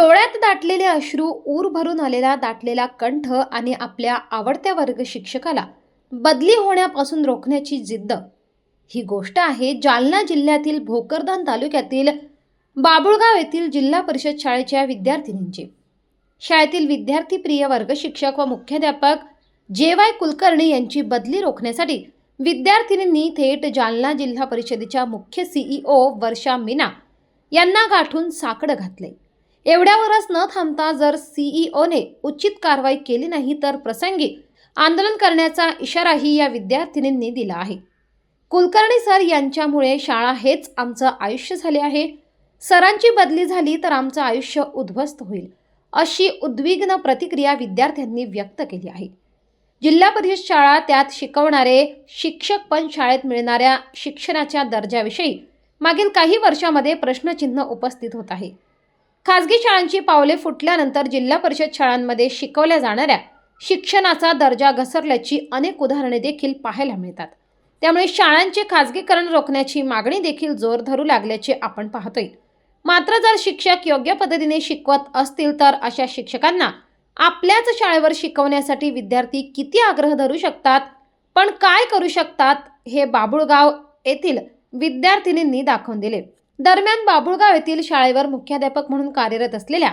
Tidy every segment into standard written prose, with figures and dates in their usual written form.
डोळ्यात दाटलेले अश्रू, ऊर भरून आलेला दाटलेला कंठ आणि आपल्या आवडत्या वर्ग शिक्षकाला बदली होण्यापासून रोखण्याची जिद्द, ही गोष्ट आहे जालना जिल्ह्यातील भोकरदन तालुक्यातील बाबुळगाव येथील जिल्हा परिषद शाळेच्या विद्यार्थिनींची। शाळेतील विद्यार्थी प्रिय वर्ग शिक्षक व मुख्याध्यापक जे.वाय. कुलकर्णी यांची बदली रोखण्यासाठी विद्यार्थिनींनी थेट जालना जिल्हा परिषदेच्या मुख्य सीईओ वर्षा मीना यांना गाठून साकडं घातले। एवढ्यावरच न थांबता जर सीईओने उचित कारवाई केली नाही तर प्रसंगी आंदोलन करण्याचा इशाराही या विद्यार्थिनींनी दिला आहे। कुलकर्णी सर यांच्यामुळे शाळा हेच आमचं आयुष्य झाले आहे, सरांची बदली झाली तर आमचं आयुष्य उद्ध्वस्त होईल, अशी उद्विग्न प्रतिक्रिया विद्यार्थ्यांनी व्यक्त केली आहे। जिल्हा परिषद शाळा, त्यात शिकवणारे शिक्षक पण शाळेत मिळणाऱ्या शिक्षणाच्या दर्जाविषयी मागील काही वर्षांमध्ये प्रश्नचिन्ह उपस्थित होत आहे। खासगी शाळांची पावले फुटल्यानंतर जिल्हा परिषद शाळांमध्ये शिकवल्या जाणाऱ्या शिक्षणाचा दर्जा घसरल्याची अनेक उदाहरणे देखील पाहायला मिळतात। त्यामुळे शाळांचे खासगीकरण रोखण्याची मागणी देखील जोर धरू लागल्याचे आपण पाहतोय। मात्र जर शिक्षक योग्य पद्धतीने शिकवत असतील तर अशा शिक्षकांना आपल्याच शाळेवर शिकवण्यासाठी विद्यार्थी किती आग्रह धरू शकतात, पण काय करू शकतात, हे बाबुळगाव येथील विद्यार्थिनींनी दाखवून दिले। दरम्यान बाबुळगाव येथील शाळेवर मुख्याध्यापक म्हणून कार्यरत असलेल्या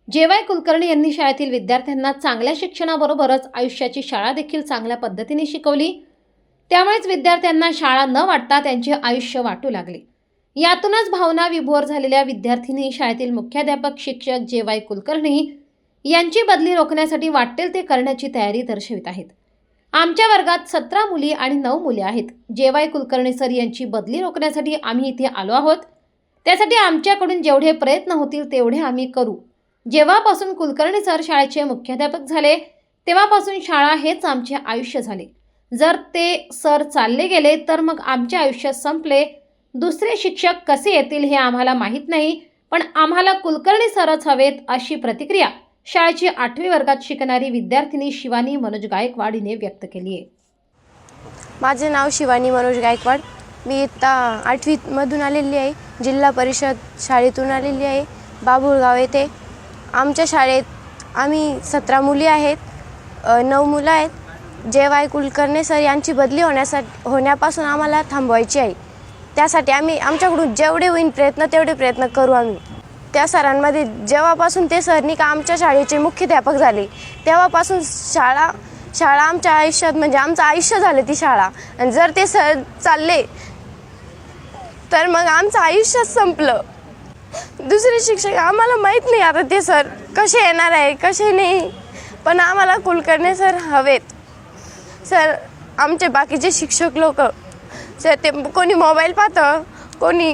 जे.वाय. कुलकर्णी यांनी शाळेतील विद्यार्थ्यांना चांगल्या शिक्षणाबरोबरच आयुष्याची शाळा देखील चांगल्या पद्धतीने शिकवली। त्यामुळेच विद्यार्थ्यांना शाळा न वाटता त्यांचे आयुष्य वाटू लागले। यातूनच भावना विभोर झालेल्या विद्यार्थ्यांनी शाळेतील मुख्याध्यापक शिक्षक जे.वाय. कुलकर्णी यांची बदली रोखण्यासाठी वाटेल ते करण्याची तयारी दर्शवित आहेत। आमच्या वर्गात 17 मुली आणि 9 मुले आहेत। जे.वाय. कुलकर्णी सर यांची बदली रोखण्यासाठी आम्ही इथे आलो आहोत। त्यासाठी आमच्याकडून जेवढे प्रयत्न होतील तेवढे आम्ही करू। जेव्हापासून कुलकर्णी सर शाळेचे मुख्याध्यापक झाले तेव्हापासून शाळा हेच आमचे आयुष्य झाले। जर ते सर चालले गेले तर मग आमचे आयुष्य संपले। दुसरे शिक्षक कसे येतील हे आम्हाला माहीत नाही, पण आम्हाला कुलकर्णी सरच हवेत, अशी प्रतिक्रिया शाळेची 8वी वर्गात शिकणारी विद्यार्थिनी शिवानी मनोज गायकवाड हिने व्यक्त केली आहे। माझे नाव शिवानी मनोज गायकवाड, मी इयत्ता 8वी मधून आलेली आहे। जिल्हा परिषद शाळेतून आलेली आहे बाबुळगाव येथे। आमच्या शाळेत आम्ही 17 मुली आहेत, 9 मुलं आहेत। जे.वाय. कुलकर्णी सर यांची बदली होण्यापासून आम्हाला थांबवायची आहे। त्यासाठी आम्ही आमच्याकडून जेवढे होईल तेवढे प्रयत्न करू आम्ही। त्या सरांमध्ये जेव्हापासून ते सरनी का आमच्या शाळेचे मुख्याध्यापक झाले तेव्हापासून शाळा आमच्या आयुष्यात म्हणजे आमचं आयुष्य झालं ती शाळा। आणि जर ते सर चालले तर मग आमचं आयुष्यच संपलं। दुसरे शिक्षक आम्हाला माहीत नाही आता ते सर कसे येणार आहे कसे नाही, पण आम्हाला कुलकर्णी सर हवेत। सर आमचे बाकीचे शिक्षक लोक सर ते कोणी मोबाईल पाहतं, कोणी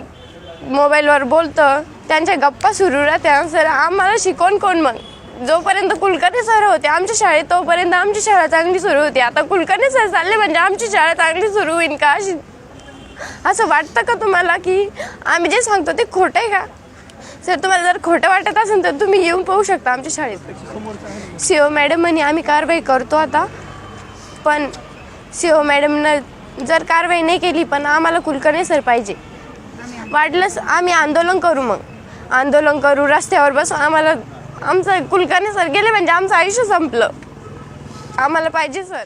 मोबाईलवर बोलतं, त्यांच्या गप्पा सुरू राहत्या। सर आम्हाला शिकवण कोण? मग जोपर्यंत कुलकर्णी सर होते आमच्या शाळेत तोपर्यंत आमची शाळा चांगली सुरू होती। आता कुलकर्णी सर चालले म्हणजे आमची शाळा चांगली सुरू होईल का? असं वाटतं का तुम्हाला की आम्ही जे सांगतो ते खोटं आहे का? सर तुम्हाला जर खोटं वाटत असेल तर तुम्ही येऊन पाहू शकता आमच्या शाळेत। सीओ मॅडम म्हणे आम्ही कारवाई करतो आता, पण सीओ मॅडमनं जर कारवाई नाही केली पण आम्हाला कुलकर्णी सर पाहिजे। वाटलंच आम्ही आंदोलन करू, मग आंदोलन करू, रस्त्यावर बसू। आम्हाला आमचं कुलकर्णी सर गेले म्हणजे आमचं आयुष्य संपलं, आम्हाला पाहिजे सर।